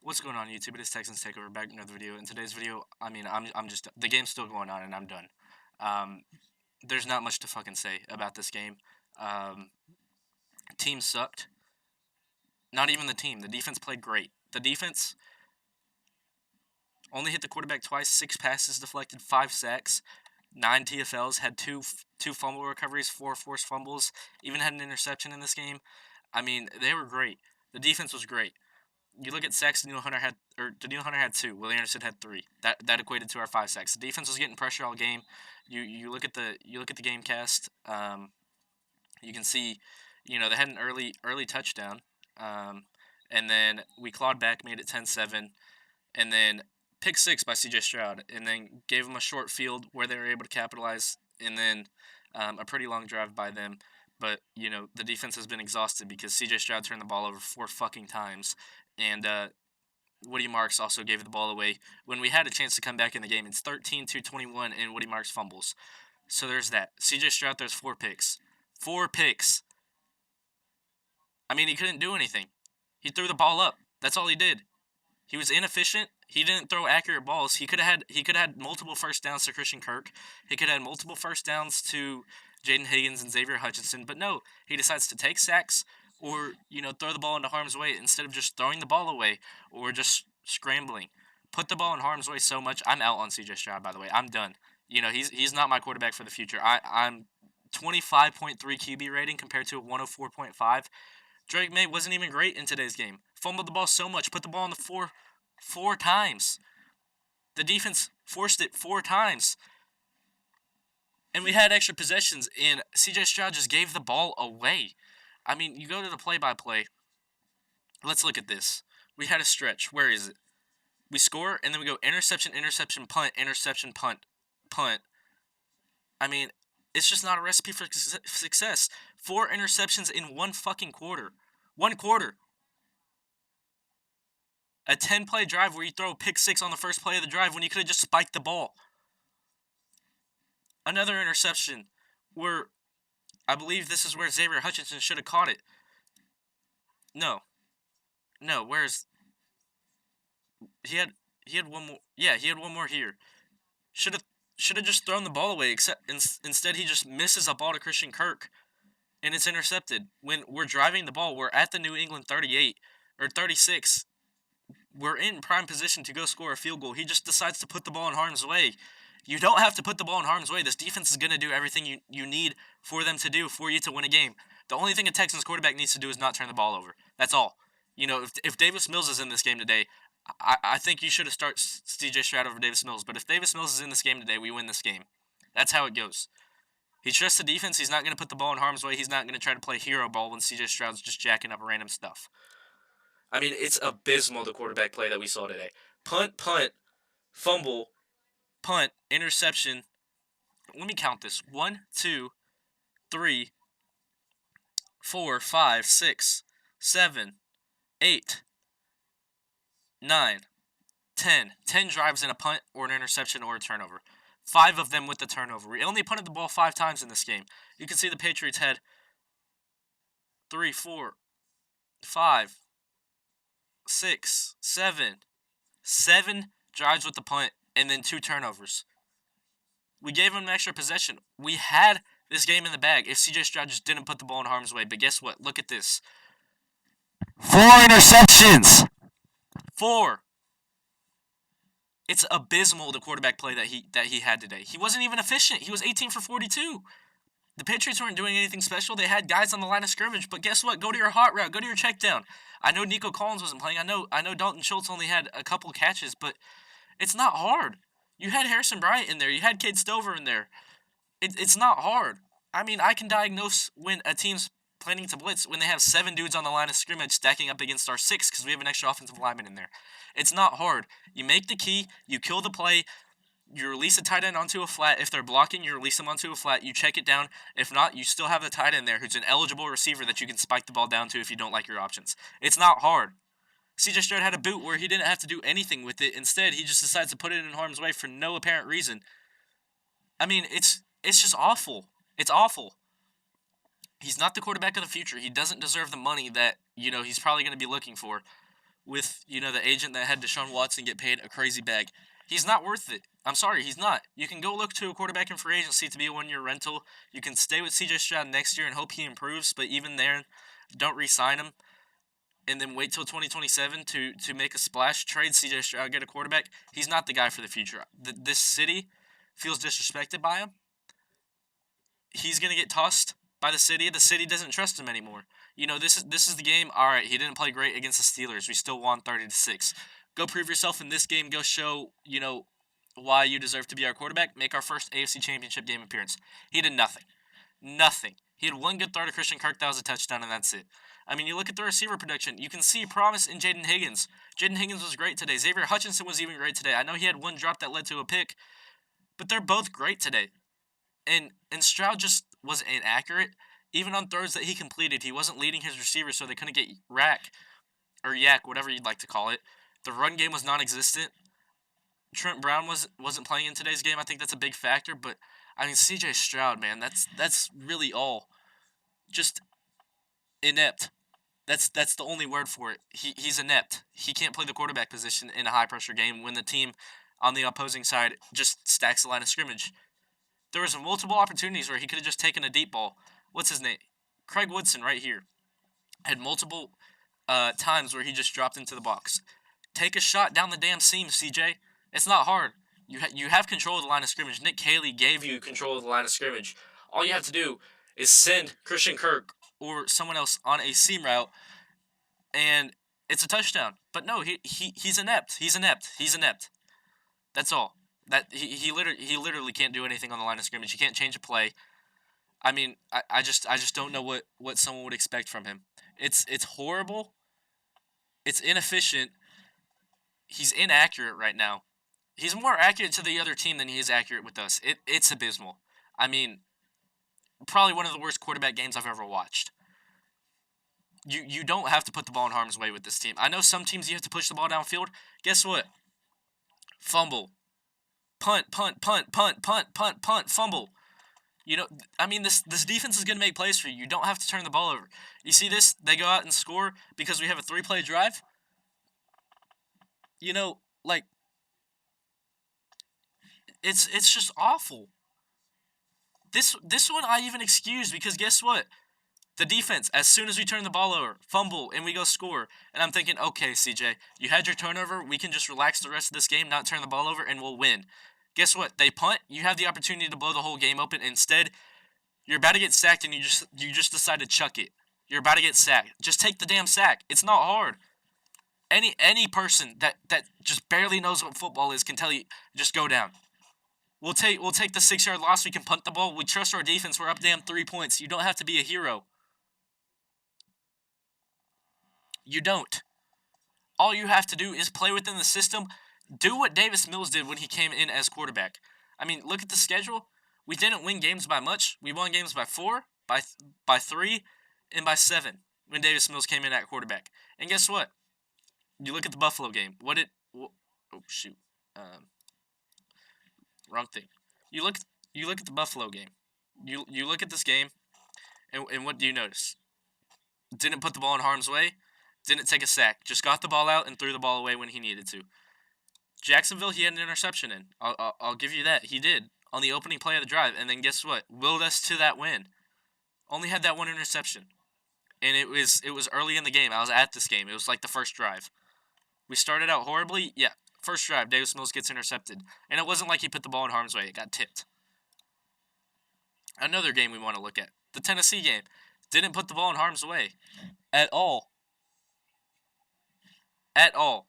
What's going on YouTube? It is Texans Takeover back with another video. In today's video, I'm just the game's still going on and I'm done. Um, there's not much to fucking say about this game. Um, team sucked. Not even the team. The defense played great. The defense only hit the quarterback twice, 6 passes deflected, 5 sacks, 9 TFLs, had two fumble recoveries, 4 forced fumbles, even had an interception in this game. I mean, they were great. The defense was great. You look at sacks, Daniel Hunter had 2. Willie Anderson had 3. That equated to our 5 sacks. The defense was getting pressure all game. You look at the game cast. You can see, they had an early touchdown, and then we clawed back, made it 10-7, and then pick 6 by C.J. Stroud, and then gave them a short field where they were able to capitalize, and then a pretty long drive by them. But the defense has been exhausted because C.J. Stroud turned the ball over 4 fucking times, and Woody Marks also gave the ball away when we had a chance to come back in the game. It's 13-21, and Woody Marks fumbles. So there's that. C.J. Stroud throws 4 picks. 4 picks. I mean, he couldn't do anything. He threw the ball up. That's all he did. He was inefficient. He didn't throw accurate balls. He could have had multiple first downs to Christian Kirk. He could have had multiple first downs to Jaden Higgins and Xavier Hutchinson. But no, he decides to take sacks or throw the ball into harm's way instead of just throwing the ball away or just scrambling. Put the ball in harm's way so much. I'm out on C.J. Stroud, by the way. I'm done. He's not my quarterback for the future. I'm 25.3 QB rating compared to a 104.5. Drake May wasn't even great in today's game. Fumbled the ball so much. Put the ball on the floor 4 times. The defense forced it 4 times. And we had extra possessions, and C.J. Stroud just gave the ball away. I mean, you go to the play-by-play. Let's look at this. We had a stretch. Where is it? We score, and then we go interception, interception, punt, interception, punt, punt. I mean, it's just not a recipe for success. 4 interceptions in 1 fucking quarter. 1 quarter. A 10-play drive where you throw a pick 6 on the first play of the drive when you could have just spiked the ball. Another interception where I believe this is where Xavier Hutchinson should have caught it. No, where's he had one more. Yeah, he had one more here. Should have just thrown the ball away. Instead he just misses a ball to Christian Kirk, and it's intercepted. When we're driving the ball, we're at the New England 38 or 36. We're in prime position to go score a field goal. He just decides to put the ball in harm's way. You don't have to put the ball in harm's way. This defense is going to do everything you need for them to do for you to win a game. The only thing a Texans quarterback needs to do is not turn the ball over. That's all. If Davis Mills is in this game today, I think you should have started C.J. Stroud over Davis Mills. But if Davis Mills is in this game today, we win this game. That's how it goes. He trusts the defense. He's not going to put the ball in harm's way. He's not going to try to play hero ball when C.J. Stroud's just jacking up random stuff. I mean, it's abysmal, the quarterback play that we saw today. Punt, fumble, punt, interception. Let me count this. 1, 2, 3, 4, 5, 6, 7, 8, 9, 10. 10 drives in a punt or an interception or a turnover. 5 of them with the turnover. We only punted the ball 5 times in this game. You can see the Patriots had 3, 4, 5, 6, 7. 7 drives with the punt and then 2 turnovers. We gave them an extra possession. We had this game in the bag if C.J. Stroud just didn't put the ball in harm's way. But guess what? Look at this. 4 interceptions. 4. It's abysmal, the quarterback play that he had today. He wasn't even efficient. He was 18 for 42. The Patriots weren't doing anything special. They had guys on the line of scrimmage, but guess what? Go to your hot route. Go to your check down. I know Nico Collins wasn't playing. I know Dalton Schultz only had a couple catches, but it's not hard. You had Harrison Bryant in there. You had Cade Stover in there. It's not hard. I mean, I can diagnose when a team's planning to blitz when they have 7 dudes on the line of scrimmage stacking up against our 6 because we have an extra offensive lineman in there. It's not hard. You make the key. You kill the play. You release a tight end onto a flat. If they're blocking, you release them onto a flat. You check it down. If not, you still have the tight end there who's an eligible receiver that you can spike the ball down to if you don't like your options. It's not hard. C.J. Stroud had a boot where he didn't have to do anything with it. Instead, he just decides to put it in harm's way for no apparent reason. I mean, it's just awful. It's awful. He's not the quarterback of the future. He doesn't deserve the money that, he's probably going to be looking for. with, the agent that had Deshaun Watson get paid a crazy bag. He's not worth it. I'm sorry, he's not. You can go look to a quarterback in free agency to be a one-year rental. You can stay with CJ Stroud next year and hope he improves, but even there, don't re-sign him. And then wait till 2027 to make a splash, trade CJ Stroud, get a quarterback. He's not the guy for the future. This city feels disrespected by him. He's going to get tossed by the city. The city doesn't trust him anymore. This is the game. All right, he didn't play great against the Steelers. We still won 30-6. Go prove yourself in this game. Go show, why you deserve to be our quarterback. Make our first AFC Championship game appearance. He did nothing. Nothing. He had one good throw to Christian Kirk. That was a touchdown, and that's it. I mean, you look at the receiver production. You can see promise in Jaden Higgins. Jaden Higgins was great today. Xavier Hutchinson was even great today. I know he had one drop that led to a pick, but they're both great today. And Stroud just was inaccurate. Even on throws that he completed, he wasn't leading his receivers, so they couldn't get yak, whatever you'd like to call it. The run game was non-existent. Trent Brown wasn't playing in today's game. I think that's a big factor. But I mean, CJ Stroud, man, that's really all. Just inept. That's the only word for it. He's inept. He can't play the quarterback position in a high pressure game when the team on the opposing side just stacks the line of scrimmage. There was multiple opportunities where he could have just taken a deep ball. What's his name? Craig Woodson right here had multiple times where he just dropped into the box. Take a shot down the damn seam, CJ. It's not hard. You have control of the line of scrimmage. Nick Caley gave you control of the line of scrimmage. All you have to do is send Christian Kirk or someone else on a seam route, and it's a touchdown. But no, he's inept. He's inept. That's all. He literally can't do anything on the line of scrimmage. He can't change a play. I mean, I just don't know what someone would expect from him. It's horrible. It's inefficient. He's inaccurate right now. He's more accurate to the other team than he is accurate with us. It's abysmal. I mean, probably one of the worst quarterback games I've ever watched. You don't have to put the ball in harm's way with this team. I know some teams you have to push the ball downfield. Guess what? Fumble. Punt, fumble. I mean, this defense is going to make plays for you. You don't have to turn the ball over. You see this? They go out and score because we have a 3-play drive. It's just awful. This one I even excuse because guess what? The defense, as soon as we turn the ball over, fumble, and we go score. And I'm thinking, okay, CJ, you had your turnover. We can just relax the rest of this game, not turn the ball over, and we'll win. Guess what? They punt. You have the opportunity to blow the whole game open. Instead, you're about to get sacked, and you just decide to chuck it. You're about to get sacked. Just take the damn sack. It's not hard. Any person that just barely knows what football is can tell you, just go down. We'll take the 6-yard loss. We can punt the ball. We trust our defense. We're up damn 3 points. You don't have to be a hero. You don't. All you have to do is play within the system. Do what Davis Mills did when he came in as quarterback. I mean, look at the schedule. We didn't win games by much. We won games by 4, by 3, and by 7 when Davis Mills came in at quarterback. And guess what? You look at the Buffalo game. Wrong thing. You look at the Buffalo game. You look at this game, and what do you notice? Didn't put the ball in harm's way. Didn't take a sack. Just got the ball out and threw the ball away when he needed to. Jacksonville, he had an interception in. I'll give you that. He did on the opening play of the drive. And then guess what? Willed us to that win. Only had that one interception. And it was early in the game. I was at this game. It was like the first drive. We started out horribly. Yeah, first drive, Davis Mills gets intercepted. And it wasn't like he put the ball in harm's way. It got tipped. Another game we want to look at. The Tennessee game. Didn't put the ball in harm's way. At all. At all.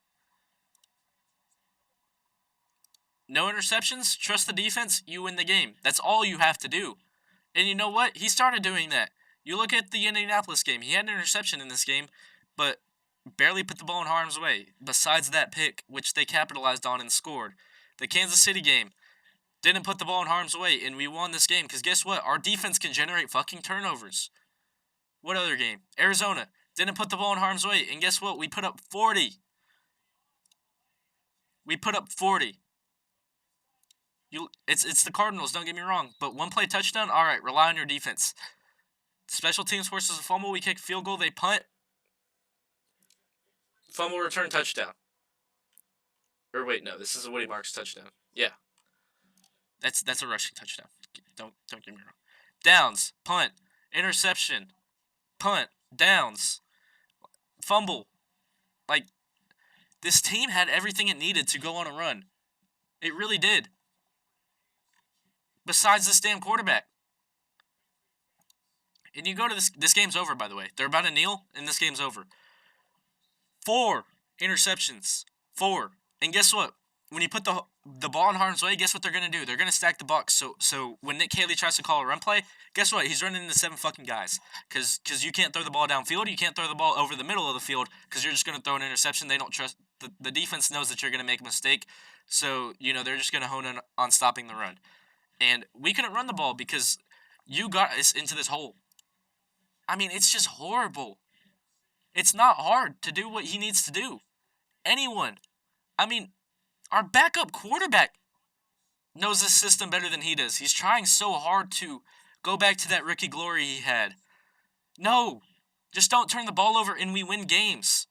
No interceptions, trust the defense, you win the game. That's all you have to do. And you know what? He started doing that. You look at the Indianapolis game. He had an interception in this game, but barely put the ball in harm's way, besides that pick, which they capitalized on and scored. The Kansas City game, didn't put the ball in harm's way, and we won this game, because guess what? Our defense can generate fucking turnovers. What other game? Arizona, didn't put the ball in harm's way, and guess what? We put up 40. We put up 40. It's the Cardinals, don't get me wrong, but one play touchdown, all right, rely on your defense. Special teams forces a fumble, we kick a field goal, they punt. Fumble return touchdown. Or wait, no, this is a Woody Marks touchdown. Yeah. That's a rushing touchdown. Don't get me wrong. Downs, punt, interception, punt, downs, fumble. Like, this team had everything it needed to go on a run. It really did. Besides this damn quarterback. And you go to this game's over, by the way. They're about to kneel, and this game's over. 4 interceptions. 4. And guess what? When you put the ball in harm's way, guess what they're going to do? They're going to stack the box. So when Nick Caley tries to call a run play, guess what? He's running into 7 fucking guys. Because you can't throw the ball downfield. You can't throw the ball over the middle of the field because you're just going to throw an interception. They don't trust. The defense knows that you're going to make a mistake. So, they're just going to hone in on stopping the run. And we couldn't run the ball because you got us into this hole. I mean, it's just horrible. It's not hard to do what he needs to do. Anyone. I mean, our backup quarterback knows this system better than he does. He's trying so hard to go back to that rookie glory he had. No. Just don't turn the ball over and we win games.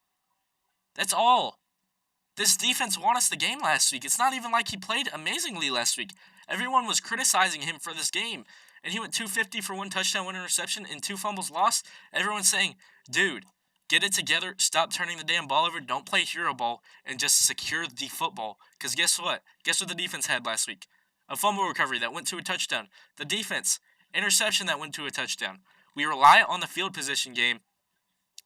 That's all. This defense won us the game last week. It's not even like he played amazingly last week. Everyone was criticizing him for this game. And he went 250 for 1 touchdown, 1 interception, and 2 fumbles lost. Everyone's saying, dude, get it together. Stop turning the damn ball over. Don't play hero ball and just secure the football. Because guess what? Guess what the defense had last week? A fumble recovery that went to a touchdown. The defense, interception that went to a touchdown. We rely on the field position game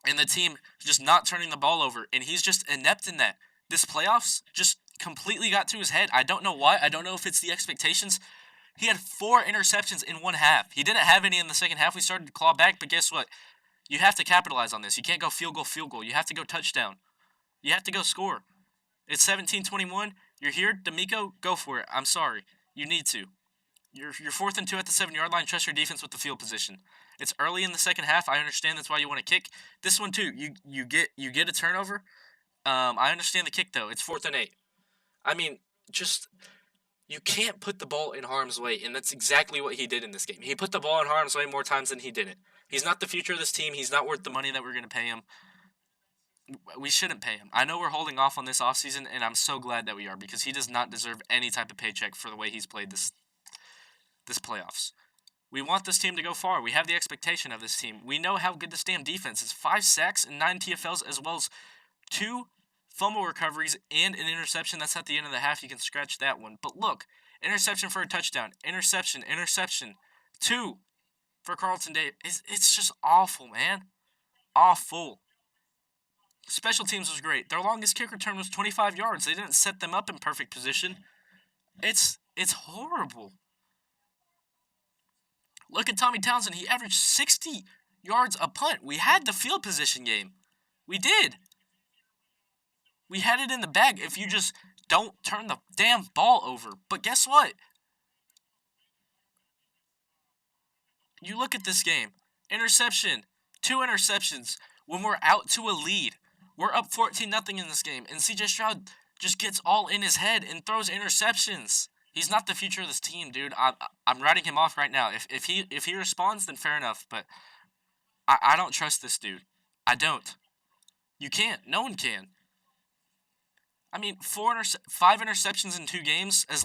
and the team just not turning the ball over. And he's just inept in that. This playoffs just completely got to his head. I don't know why. I don't know if it's the expectations. He had 4 interceptions in 1 half. He didn't have any in the second half. We started to claw back, but guess what? You have to capitalize on this. You can't go field goal. You have to go touchdown. You have to go score. It's 17-21. You're here, D'Amico, go for it. I'm sorry. You need to. You're 4th and 2 at the 7-yard line. Trust your defense with the field position. It's early in the second half. I understand that's why you want to kick. This one too. You get a turnover. I understand the kick though. It's 4th and 8. I mean, just you can't put the ball in harm's way, and that's exactly what he did in this game. He put the ball in harm's way more times than he didn't. He's not the future of this team. He's not worth the money that we're going to pay him. We shouldn't pay him. I know we're holding off on this offseason, and I'm so glad that we are because he does not deserve any type of paycheck for the way he's played this playoffs. We want this team to go far. We have the expectation of this team. We know how good this damn defense is. 5 sacks and 9 TFLs as well as 2 fumble recoveries and an interception. That's at the end of the half. You can scratch that one. But look, interception for a touchdown. Interception. 2 for Carlton Day. It's just awful, man. Awful. Special teams was great. Their longest kick return was 25 yards. They didn't set them up in perfect position. It's horrible. Look at Tommy Townsend. He averaged 60 yards a punt. We had the field position game. We did. We had it in the bag if you just don't turn the damn ball over. But guess what? You look at this game. Interception. 2 interceptions when we're out to a lead. We're up 14-0 in this game. And CJ Stroud just gets all in his head and throws interceptions. He's not the future of this team, dude. I'm writing him off right now. If he responds, then fair enough. But I don't trust this dude. I don't. You can't. No one can. I mean, 5 interceptions in 2 games, as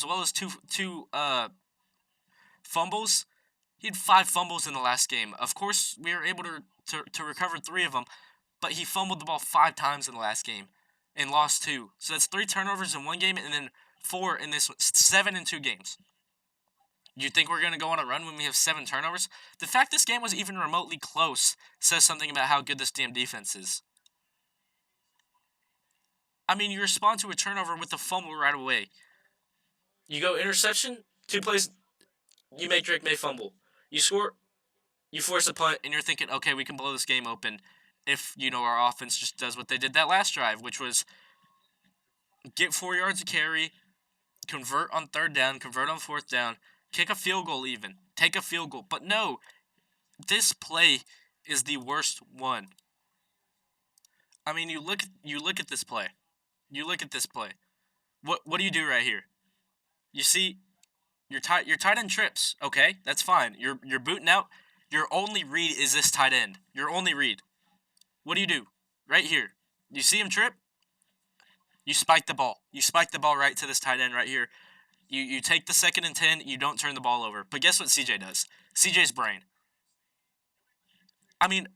well as two fumbles. He had 5 fumbles in the last game. Of course, we were able to recover 3 of them, but he fumbled the ball 5 times in the last game and lost 2. So that's 3 turnovers in 1 game and then 4 in this one. 7 in 2 games. You think we're going to go on a run when we have 7 turnovers? The fact this game was even remotely close says something about how good this damn defense is. I mean, you respond to a turnover with a fumble right away. You go interception, 2 plays, you make Drake May fumble. You score, you force a punt, and you're thinking, okay, we can blow this game open if, our offense just does what they did that last drive, which was get 4 yards of carry, convert on 3rd down, convert on 4th down, kick a field goal even, take a field goal. But no, this play is the worst one. I mean, you look at this play. You look at this play. What do you do right here? You see, your tight end trips. Okay, that's fine. You're booting out. Your only read is this tight end. Your only read. What do? Right here. You see him trip? You spike the ball. You spike the ball right to this tight end right here. You take the 2nd and 10. You don't turn the ball over. But guess what CJ does? CJ's brain. I mean,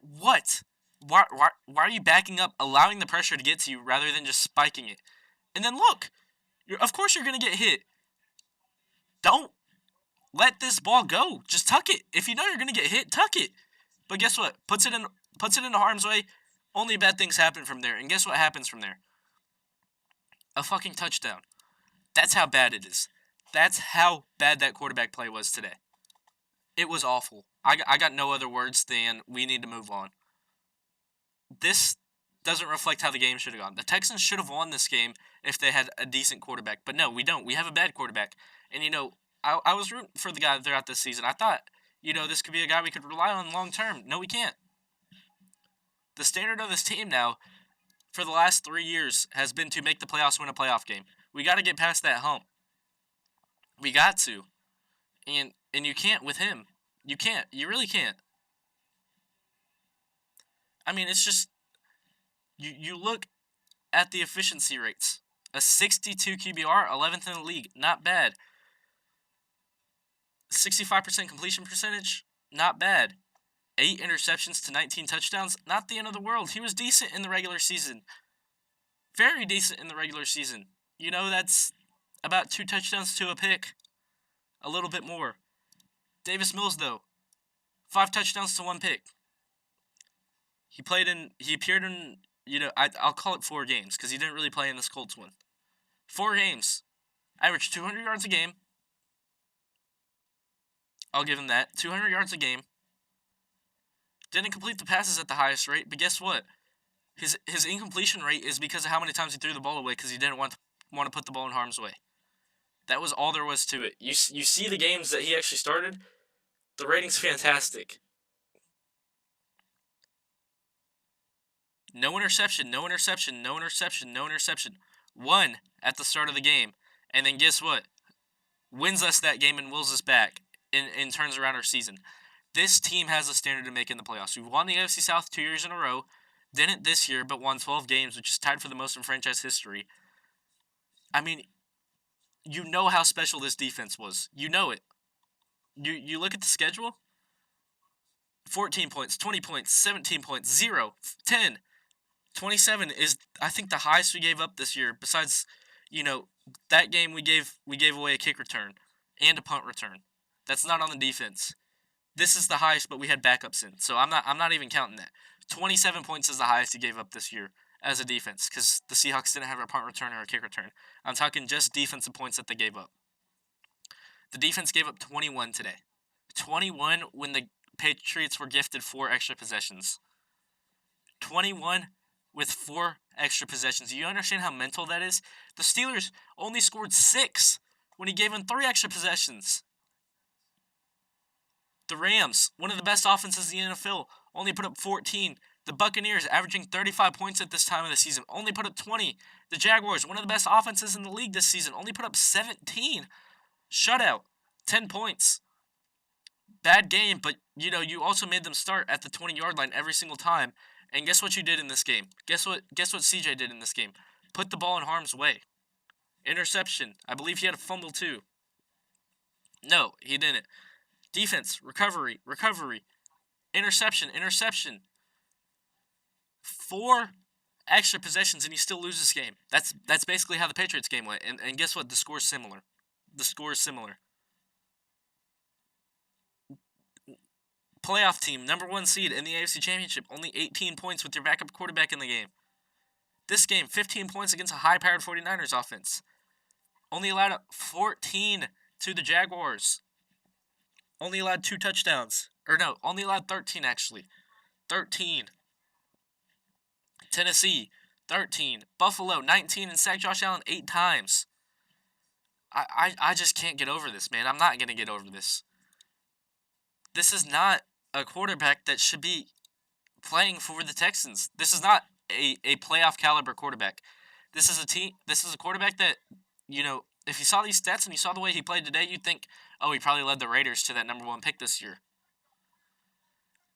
what? Why are you backing up, allowing the pressure to get to you rather than just spiking it? And then look, of course you're going to get hit. Don't let this ball go. Just tuck it. If you know you're going to get hit, tuck it. But guess what? Puts it into harm's way. Only bad things happen from there. And guess what happens from there? A fucking touchdown. That's how bad it is. That's how bad that quarterback play was today. It was awful. I got no other words than we need to move on. This doesn't reflect how the game should have gone. The Texans should have won this game if they had a decent quarterback. But no, we don't. We have a bad quarterback. And, I was rooting for the guy throughout this season. I thought, this could be a guy we could rely on long term. No, we can't. The standard of this team now, for the last 3 years, has been to make the playoffs, win a playoff game. We got to get past that hump. We got to. And you can't with him. You can't. You really can't. I mean, it's just, you look at the efficiency rates. A 62 QBR, 11th in the league. Not bad. 65% completion percentage. Not bad. 8 interceptions to 19 touchdowns. Not the end of the world. He was decent in the regular season. Very decent in the regular season. That's about 2 touchdowns to a pick. A little bit more. Davis Mills, though. 5 touchdowns to 1 pick. He appeared in, I'll call it 4 games because he didn't really play in this Colts one. 4 games. Averaged 200 yards a game. I'll give him that. 200 yards a game. Didn't complete the passes at the highest rate, but guess what? His incompletion rate is because of how many times he threw the ball away because he didn't want to put the ball in harm's way. That was all there was to it. You see the games that he actually started, the rating's fantastic. No interception, no interception, no interception, no interception. 1 at the start of the game. And then guess what? Wins us that game and wills us back and turns around our season. This team has a standard to make in the playoffs. We've won the AFC South 2 years in a row. Didn't this year, but won 12 games, which is tied for the most in franchise history. I mean, you know how special this defense was. You know it. You look at the schedule. 14 points, 20 points, 17 points, 0, 10. 27 is, I think, the highest we gave up this year. Besides, that game we gave away a kick return and a punt return. That's not on the defense. This is the highest, but we had backups in, so I'm not even counting that. 27 points is the highest he gave up this year as a defense because the Seahawks didn't have a punt return or a kick return. I'm talking just defensive points that they gave up. The defense gave up 21 today. 21 when the Patriots were gifted 4 extra possessions. 21 with 4 extra possessions. You understand how mental that is? The Steelers only scored 6 when he gave them 3 extra possessions. The Rams, one of the best offenses in the NFL, only put up 14. The Buccaneers, averaging 35 points at this time of the season, only put up 20. The Jaguars, one of the best offenses in the league this season, only put up 17. Shutout, 10 points. Bad game, but, you also made them start at the 20-yard line every single time. And guess what you did in this game? Guess what CJ did in this game? Put the ball in harm's way. Interception. I believe he had a fumble too. No, he didn't. Defense, recovery. Interception. 4 extra possessions and you still lose this game. That's basically how the Patriots game went. And guess what? The score is similar. Playoff team, number 1 seed in the AFC Championship, only 18 points with your backup quarterback in the game. This game, 15 points against a high-powered 49ers offense. Only allowed 14 to the Jaguars. Only allowed 2 touchdowns. Only allowed 13 actually. 13. Tennessee, 13. Buffalo, 19, and sacked Josh Allen 8 times. I just can't get over this, man. I'm not going to get over this. This is not a quarterback that should be playing for the Texans. This is not a playoff caliber quarterback. This is a quarterback that, if you saw these stats and you saw the way he played today, you'd think, oh, he probably led the Raiders to that number 1 pick this year.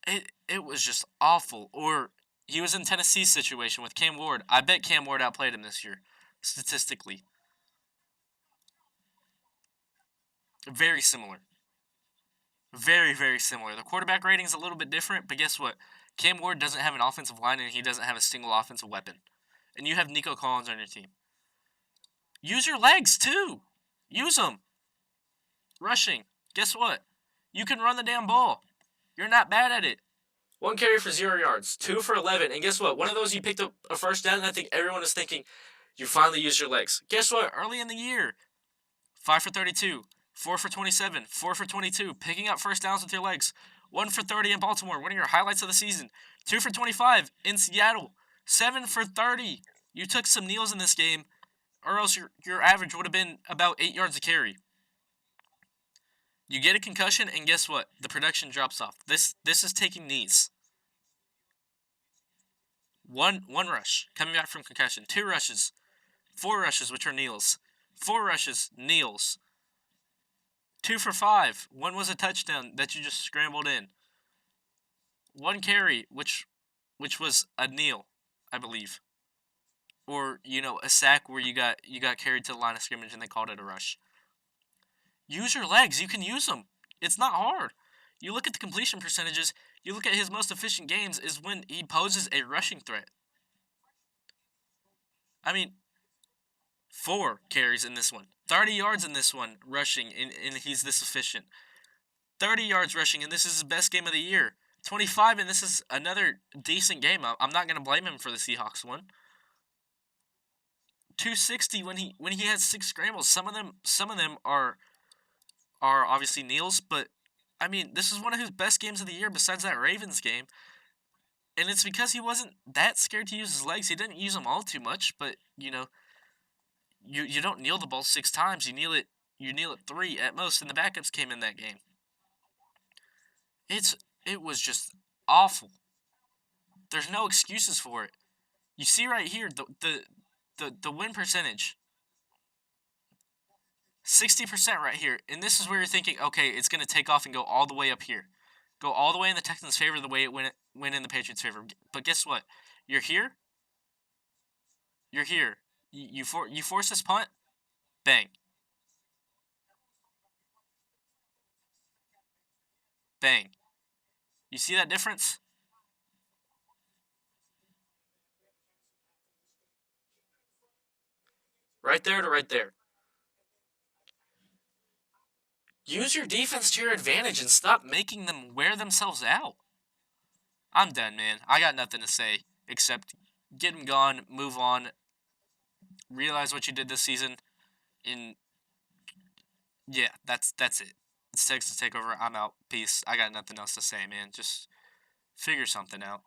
It was just awful. Or He was in Tennessee's situation with Cam Ward. I bet Cam Ward outplayed him this year, statistically. Very similar. Very, very similar. The quarterback rating is a little bit different, but guess what? Cam Ward doesn't have an offensive line, and he doesn't have a single offensive weapon. And you have Nico Collins on your team. Use your legs, too. Use them. Rushing. Guess what? You can run the damn ball. You're not bad at it. 1 carry for 0 yards. 2 for 11. And guess what? One of those you picked up a first down, and I think everyone is thinking, you finally used your legs. Guess what? Early in the year, 5 for 32. 4 for 27, 4 for 22, picking up first downs with your legs. 1 for 30 in Baltimore, one of your highlights of the season. 2 for 25 in Seattle. 7 for 30. You took some kneels in this game, or else your average would have been about 8 yards a carry. You get a concussion, and guess what? The production drops off. This is taking knees. One rush, coming back from concussion. 2 rushes. 4 rushes, which are kneels. 4 rushes, kneels. 2 for 5. 1 was a touchdown that you just scrambled in. 1 carry, which was a kneel, I believe. Or, a sack where you got carried to the line of scrimmage and they called it a rush. Use your legs. You can use them. It's not hard. You look at the completion percentages, you look at his most efficient games is when he poses a rushing threat. I mean, 4 carries in this one. 30 yards in this one rushing, and he's this efficient. 30 yards rushing, and this is his best game of the year. 25, and this is another decent game. I'm not going to blame him for the Seahawks one. 260 when he had 6 scrambles. Some of them are obviously kneels, but I mean, this is one of his best games of the year besides that Ravens game. And it's because he wasn't that scared to use his legs. He didn't use them all too much, but you don't kneel the ball 6 times. You kneel it 3 at most, and the backups came in that game. It was just awful. There's no excuses for it. You see right here the win percentage. 60% right here. And this is where you're thinking, okay, it's going to take off and go all the way up here. Go all the way in the Texans' favor the way it went in the Patriots' favor. But guess what? You're here. You're here. You force this punt. Bang. Bang. You see that difference? Right there to right there. Use your defense to your advantage and stop making them wear themselves out. I'm done, man. I got nothing to say except get him gone, move on, realize what you did this season, and yeah, that's it. It's Texas Takeover. I'm out. Peace. I got nothing else to say, man. Just figure something out.